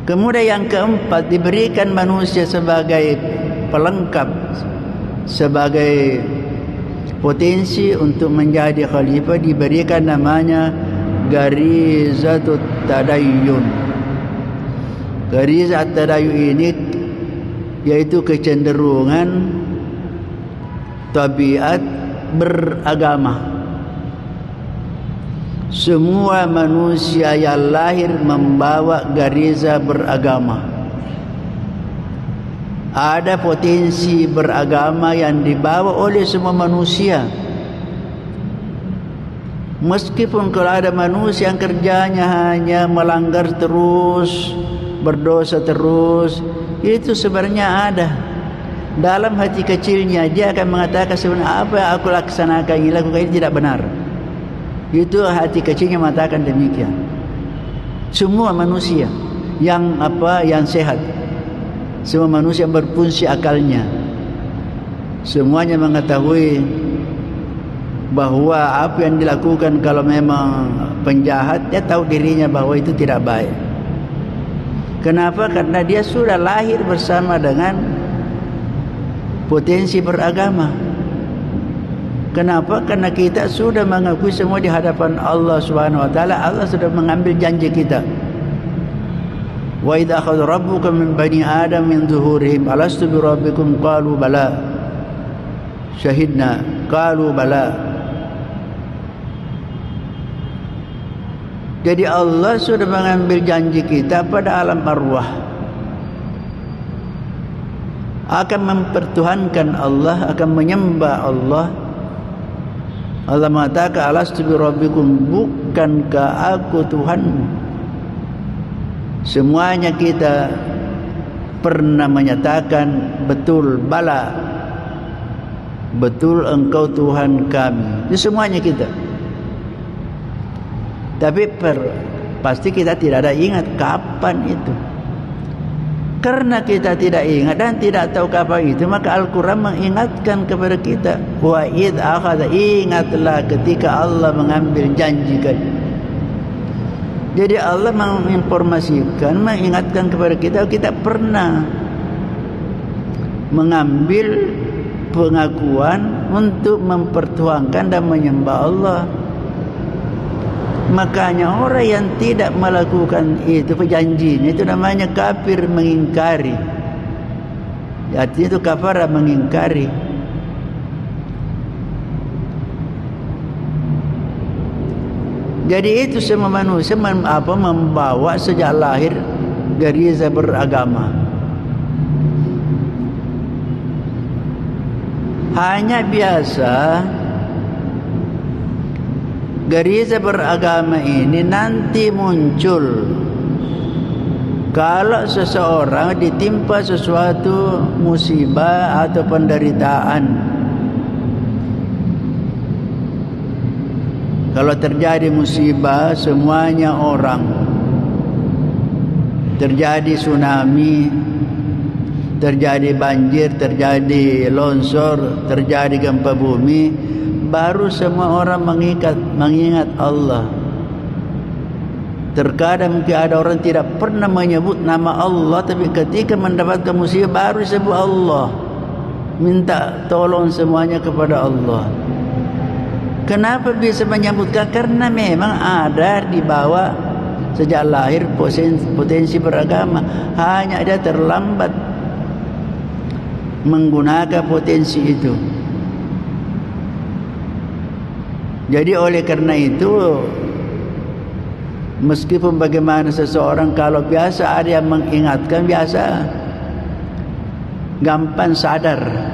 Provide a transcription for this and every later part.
Kemudian yang keempat, diberikan manusia sebagai pelengkap, sebagai potensi untuk menjadi khalifah, diberikan namanya garizatut tadayyun. Garizat tadayyun ini yaitu kecenderungan tabiat beragama. Semua manusia yang lahir membawa gariza beragama. Ada potensi beragama yang dibawa oleh semua manusia. Meskipun kalau ada manusia yang kerjanya hanya melanggar terus, berdosa terus, itu sebenarnya ada. Dalam hati kecilnya dia akan mengatakan, sebenarnya apa yang aku laksanakan ini, lakukan ini tidak benar. Itu hati kecilnya mengatakan demikian. Semua manusia yang sehat, semua manusia yang berfungsi akalnya, semuanya mengetahui bahwa apa yang dilakukan kalau memang penjahat, dia tahu dirinya bahwa itu tidak baik. Kenapa? Karena dia sudah lahir bersama dengan potensi beragama. Kenapa? Karena kita sudah mengakui semua di hadapan Allah Subhanahu wa taala. Allah sudah mengambil janji kita. Wa idza akhadha rabbuka min bani adam min zuhurihim alastu bi rabbikum qalu bala syahidna qalu bala. Jadi Allah sudah mengambil janji kita pada alam arwah akan mempertuhankan Allah, akan menyembah Allah. Allah mengatakan, alastu bi rabbikum, bukankah aku Tuhanmu? Semuanya kita pernah menyatakan betul, bala, betul engkau Tuhan kami. Itu semuanya kita. Tapi pasti kita tidak ada ingat kapan itu. Karena kita tidak ingat dan tidak tahu kapan itu, maka Al-Quran mengingatkan kepada kita, wa id akhadha, ingatlah ketika Allah mengambil janji kan. Jadi Allah menginformasikan, mengingatkan kepada kita, kita pernah mengambil pengakuan untuk mempertuhankan dan menyembah Allah. Makanya orang yang tidak melakukan itu perjanjian, itu namanya kafir, mengingkari. Artinya itu kafara, mengingkari. Jadi itu semua manusia membawa sejak lahir gariza beragama. Hanya biasa gariza beragama ini nanti muncul kalau seseorang ditimpa sesuatu musibah atau penderitaan. Kalau terjadi musibah, semuanya orang, terjadi tsunami, terjadi banjir, terjadi longsor, terjadi gempa bumi, baru semua orang mengingat Allah. Terkadang mungkin ada orang tidak pernah menyebut nama Allah, tapi ketika mendapatkan musibah baru sebut Allah, minta tolong semuanya kepada Allah. Kenapa bisa menyebutkan? Karena memang ada di bawah sejak lahir potensi beragama, hanya dia terlambat menggunakan potensi itu. Jadi oleh karena itu, meskipun bagaimana seseorang, kalau biasa ada yang mengingatkan, biasa gampang sadar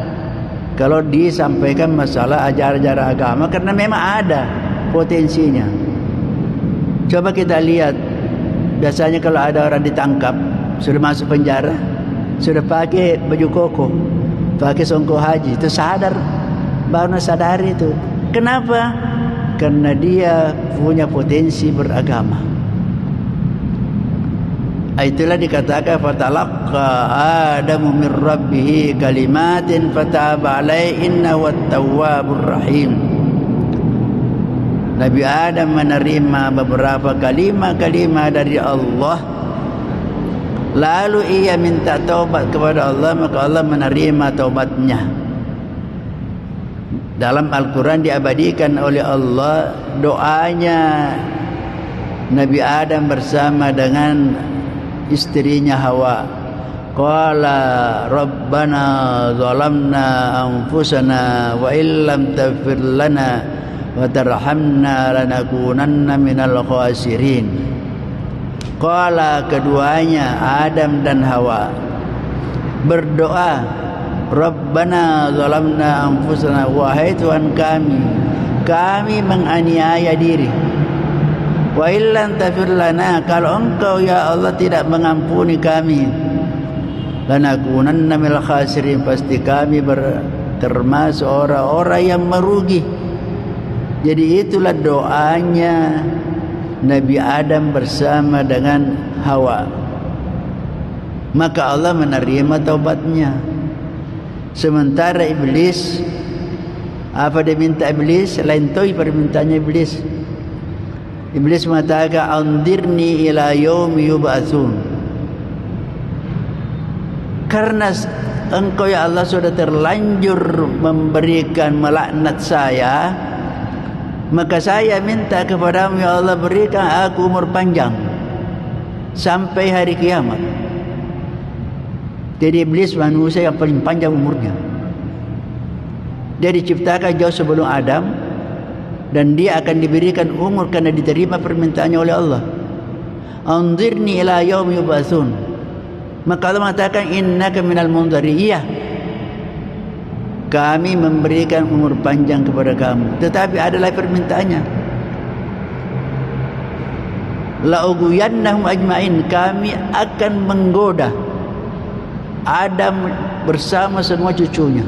kalau disampaikan masalah ajaran-ajaran agama, karena memang ada potensinya. Coba kita lihat, biasanya kalau ada orang ditangkap, sudah masuk penjara, sudah pakai baju koko, pakai songkok haji, itu sadar, baru sadar itu. Kenapa? Karena dia punya potensi beragama. Itulah dikatakan fatalaqqa Adamu min rabbih kalimatin fataba alaihi innahu wat-tawwabur rahim. Nabi Adam menerima beberapa kalimat-kalimat dari Allah, lalu ia minta taubat kepada Allah, maka Allah menerima taubatnya. Dalam Al-Quran diabadikan oleh Allah doanya Nabi Adam bersama dengan istrinya Hawa. Qala rabbana zalamna anfusana wa illam taghfir lana wa tarhamna lanakunanna minal khasirin. Qala, keduanya Adam dan Hawa berdoa, Rabbana zalamna anfusana, wahai Tuhan kami menganiaya diri. Wa illam taghfir lana, kalau Engkau ya Allah tidak mengampuni kami, lanakunanna minal khasirin, pasti kami termasuk orang-orang yang merugi. Jadi itulah doanya Nabi Adam bersama dengan Hawa. Maka Allah menerima taubatnya. Sementara iblis, apa dia minta iblis? Lain toy permintaannya iblis. Iblis mengatakan, andirni ila yaumi yub'atsun. Karena Engkau ya Allah sudah terlanjur memberikan melaknat saya, maka saya minta kepadamu ya Allah, berikan aku umur panjang sampai hari kiamat. Jadi iblis manusia yang paling panjang umurnya. Dia diciptakan jauh sebelum Adam, dan dia akan diberikan umur karena diterima permintaannya oleh Allah. Anzirni ila yaumi yub'atsun. Maka Allah mengatakan, innaka minal munzirin. Iya, kami memberikan umur panjang kepada kamu, tetapi adalah permintaannya. La ughwiyannahum ajmain, kami akan menggoda Adam bersama semua cucunya,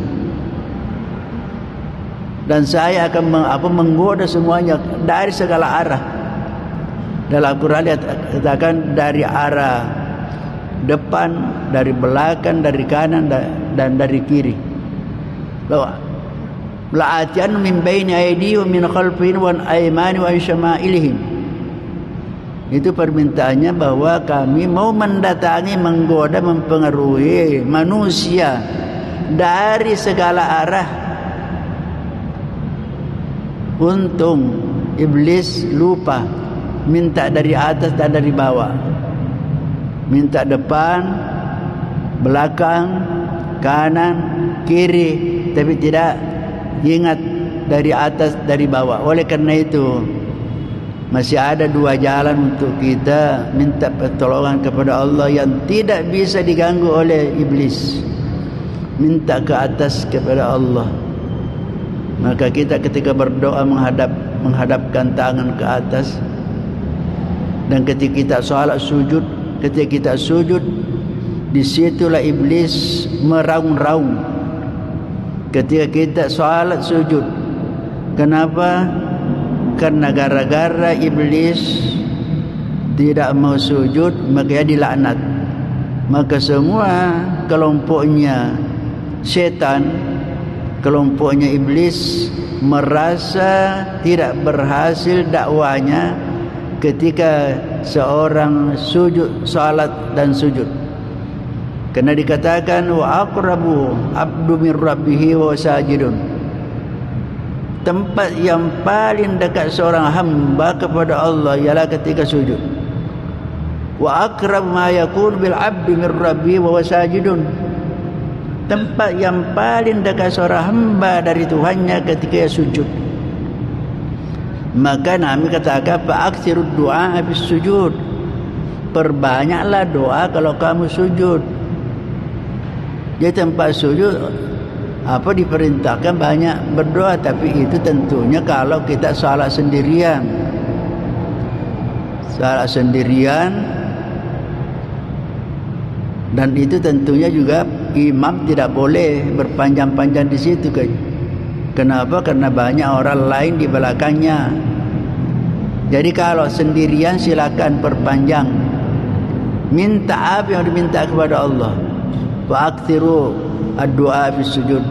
dan saya akan menggoda semuanya dari segala arah. Dalam Al-Quran dikatakan dari arah depan, dari belakang, dari kanan, dan dari kiri. La'atiyan min baini aydihim min khalfihim wa an aymanihim wa an syama'ilihim. Itu permintaannya bahwa kami mau mendatangi, menggoda, mempengaruhi manusia dari segala arah. Untung iblis lupa, minta dari atas dan dari bawah, minta depan, belakang, kanan, kiri, tapi tidak ingat dari atas, dari bawah. Oleh karena itu masih ada dua jalan untuk kita minta pertolongan kepada Allah yang tidak bisa diganggu oleh iblis. Minta ke atas kepada Allah. Maka kita ketika berdoa menghadapkan tangan ke atas, dan ketika kita salat sujud, ketika kita sujud, disitulah iblis meraung-raung. Ketika kita salat sujud, kenapa? Karena gara-gara iblis tidak mau sujud, maka dia dilaknat. Maka semua kelompoknya setan, kelompoknya iblis merasa tidak berhasil dakwanya ketika seorang sujud, salat dan sujud. Karena dikatakan wa aqrabu abdu min rabbihi wa sajidun. Tempat yang paling dekat seorang hamba kepada Allah ialah ketika sujud. Wa aqrab ma yakun bil abdi min rabbihi wa sajidun. Tempat yang paling dekat seorang hamba dari Tuhannya ketika ia sujud. Maka Nabi katakan fa'aksirud du'a habis sujud. Perbanyaklah doa kalau kamu sujud. Di tempat sujud diperintahkan banyak berdoa, tapi itu tentunya kalau kita salat sendirian. Salat sendirian, dan itu tentunya juga imam tidak boleh berpanjang-panjang di situ. Kenapa? Karena banyak orang lain di belakangnya. Jadi kalau sendirian silakan perpanjang. Minta apa yang diminta kepada Allah. Wa aktsiru ad-du'a fi sujud.